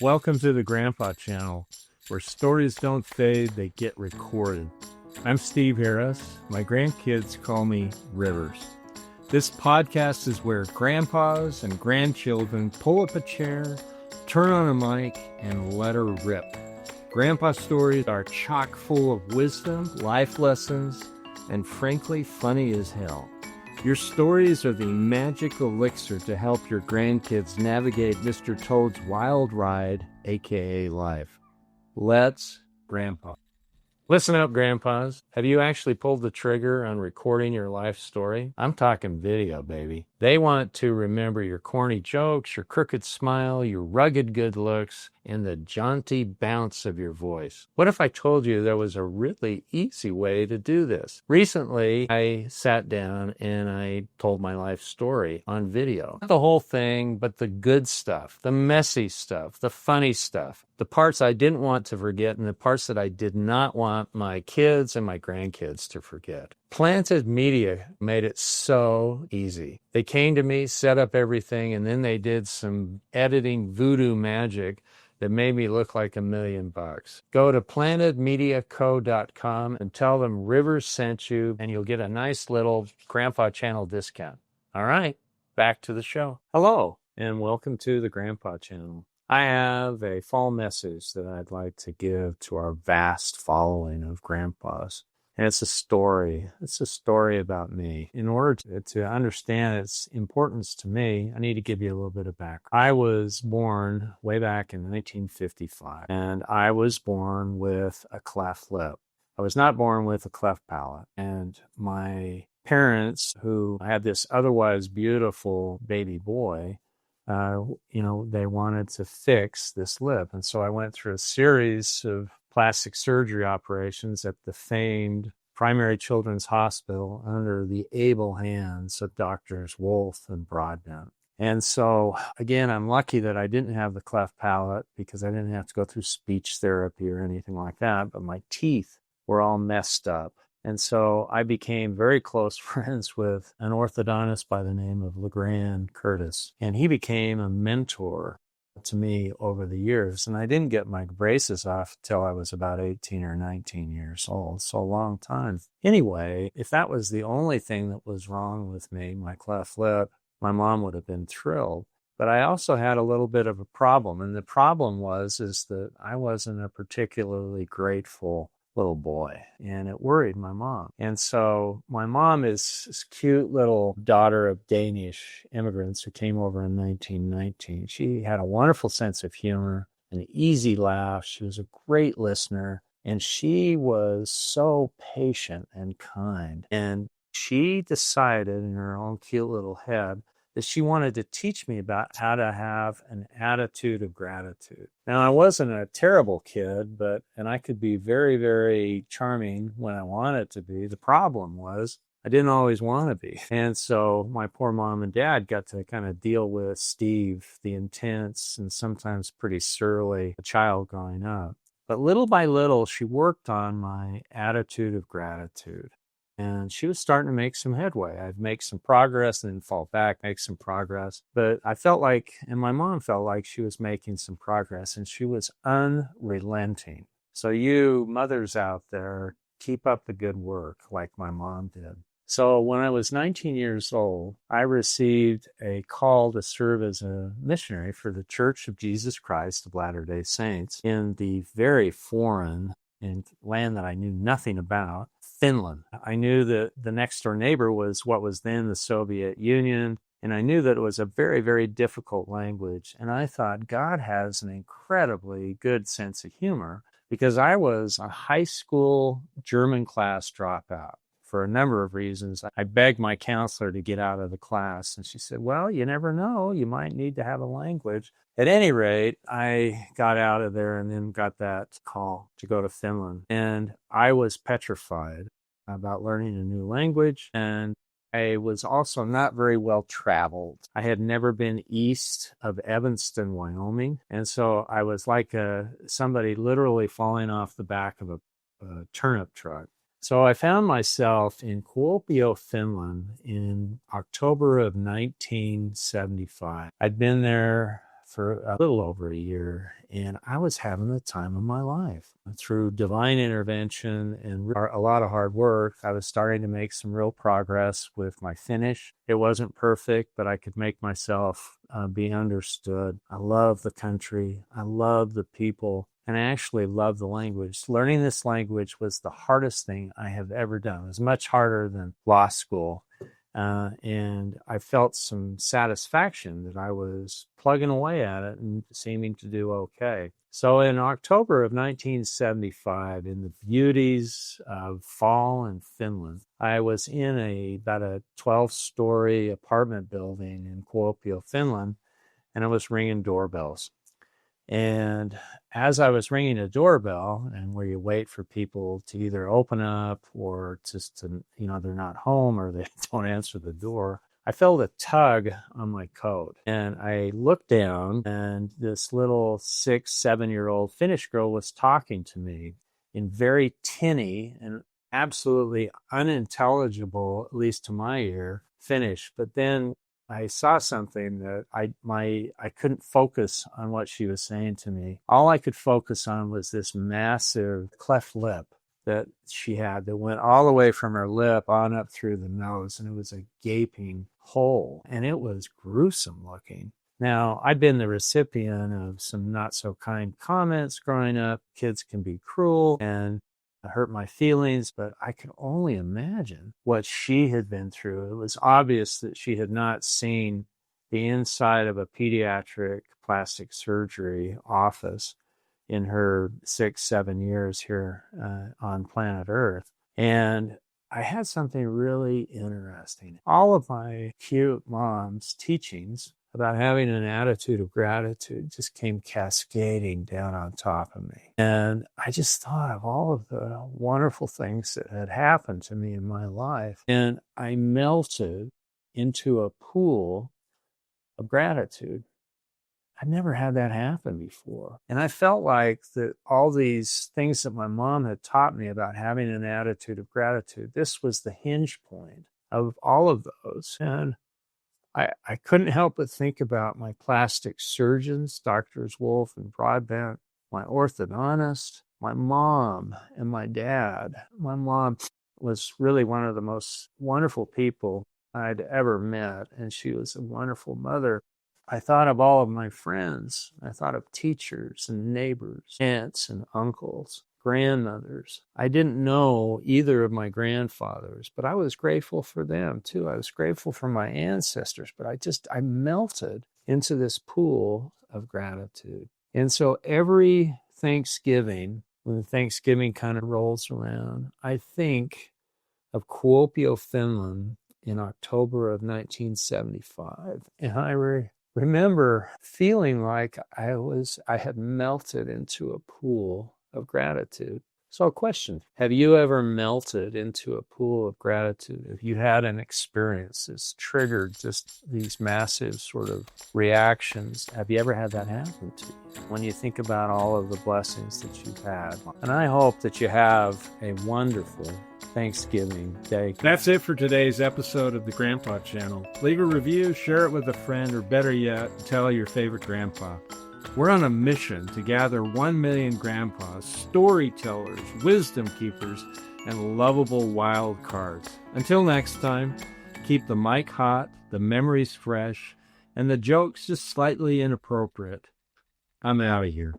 Welcome to the Grandpa Channel, where stories don't fade, they get recorded. I'm Steve Harris. My grandkids call me Rivers. This podcast is where grandpas and grandchildren pull up a chair, turn on a mic, and let her rip. Grandpa stories are chock full of wisdom, life lessons, and frankly, funny as hell. Your stories are the magic elixir to help your grandkids navigate Mr. Toad's wild ride, aka life. Let's Grandpa. Listen up, grandpas. Have you actually pulled the trigger on recording your life story? I'm talking video, baby. They want to remember your corny jokes, your crooked smile, your rugged good looks, and the jaunty bounce of your voice. What if I told you there was a really easy way to do this? Recently, I sat down and I told my life story on video. Not the whole thing, but the good stuff, the messy stuff, the funny stuff, the parts I didn't want to forget and the parts that I did not want my kids and my grandkids to forget. Planted Media made it so easy. They came to me, set up everything, and then they did some editing voodoo magic that made me look like $1 million. Go to plantedmediaco.com and tell them Rivers sent you, and you'll get a nice little Grandpa Channel discount. All right, back to the show. Hello, and welcome to the Grandpa Channel. I have a fall message that I'd like to give to our vast following of grandpas. And it's a story. It's a story about me. In order to understand its importance to me, I need to give you a little bit of background. I was born way back in 1955, and I was born with a cleft lip. I was not born with a cleft palate. And my parents, who had this otherwise beautiful baby boy, they wanted to fix this lip. And so I went through a series of plastic surgery operations at the famed Primary Children's Hospital under the able hands of Doctors Wolf and Broadbent. And so, again, I'm lucky that I didn't have the cleft palate because I didn't have to go through speech therapy or anything like that, but my teeth were all messed up. And so I became very close friends with an orthodontist by the name of LeGrand Curtis. And he became a mentor to me over the years. And I didn't get my braces off until I was about 18 or 19 years old. So a long time. Anyway, if that was the only thing that was wrong with me, my cleft lip, my mom would have been thrilled. But I also had a little bit of a problem. And the problem is that I wasn't a particularly grateful little boy, and it worried my mom. And so my mom is this cute little daughter of Danish immigrants who came over in 1919. She had a wonderful sense of humor, an easy laugh. She was a great listener, and she was so patient and kind. And she decided in her own cute little head that she wanted to teach me about how to have an attitude of gratitude. Now, I wasn't a terrible kid, and I could be very, very charming when I wanted to be. The problem was I didn't always want to be. And so my poor mom and dad got to kind of deal with Steve, the intense and sometimes pretty surly child growing up. But little by little, she worked on my attitude of gratitude. And she was starting to make some headway. I'd make some progress and then fall back, make some progress. But I felt like, and my mom felt like she was making some progress, and she was unrelenting. So you mothers out there, keep up the good work like my mom did. So when I was 19 years old, I received a call to serve as a missionary for the Church of Jesus Christ of Latter-day Saints in the very foreign and land that I knew nothing about, Finland. I knew that the next door neighbor was what was then the Soviet Union, and I knew that it was a very, very difficult language. And I thought God has an incredibly good sense of humor because I was a high school German class dropout. For a number of reasons, I begged my counselor to get out of the class, and she said, well, you never know, you might need to have a language. At any rate, I got out of there and then got that call to go to Finland, and I was petrified about learning a new language, and I was also not very well traveled. I had never been east of Evanston, Wyoming, and so I was like somebody literally falling off the back of a turnip truck. So I found myself in Kuopio, Finland in October of 1975. I'd been there for a little over a year, and I was having the time of my life. Through divine intervention and a lot of hard work, I was starting to make some real progress with my finish. It wasn't perfect, but I could make myself be understood. I love the country. I love the people. And I actually love the language. Learning this language was the hardest thing I have ever done. It was much harder than law school. And I felt some satisfaction that I was plugging away at it and seeming to do okay. So in October of 1975, in the beauties of fall in Finland, I was in about a 12-story apartment building in Kuopio, Finland, and I was ringing doorbells. And as I was ringing a doorbell, and where you wait for people to either open up or just to, they're not home or they don't answer the door, I felt a tug on my coat. And I looked down, and this little 6-7-year-old Finnish girl was talking to me in very tinny and absolutely unintelligible, at least to my ear, Finnish. But then I saw something that I couldn't focus on what she was saying to me. All I could focus on was this massive cleft lip that she had that went all the way from her lip on up through the nose, and it was a gaping hole, and it was gruesome looking. Now, I'd been the recipient of some not so kind comments growing up. Kids can be cruel and hurt my feelings, but I could only imagine what she had been through. It was obvious that she had not seen the inside of a pediatric plastic surgery office in her 6-7 years here on planet Earth. And I had something really interesting. All of my cute mom's teachings about having an attitude of gratitude just came cascading down on top of me. And I just thought of all of the wonderful things that had happened to me in my life. And I melted into a pool of gratitude. I'd never had that happen before. And I felt like that all these things that my mom had taught me about having an attitude of gratitude, this was the hinge point of all of those. And I couldn't help but think about my plastic surgeons, Doctors Wolf and Broadbent, my orthodontist, my mom, and my dad. My mom was really one of the most wonderful people I'd ever met, and she was a wonderful mother. I thought of all of my friends. I thought of teachers and neighbors, aunts and uncles, grandmothers. I didn't know either of my grandfathers, but I was grateful for them too. I was grateful for my ancestors, but I melted into this pool of gratitude. And so every Thanksgiving, when Thanksgiving kind of rolls around, I think of Kuopio, Finland in October of 1975. And I remember feeling like I had melted into a pool of gratitude. So a question, have you ever melted into a pool of gratitude? Have you had an experience that's triggered just these massive sort of reactions? Have you ever had that happen to you? When you think about all of the blessings that you've had. And I hope that you have a wonderful Thanksgiving day. That's it for today's episode of the Grandpa Channel. Leave a review, share it with a friend, or better yet, tell your favorite grandpa. We're on a mission to gather 1 million grandpas, storytellers, wisdom keepers, and lovable wild cards. Until next time, keep the mic hot, the memories fresh, and the jokes just slightly inappropriate. I'm out of here.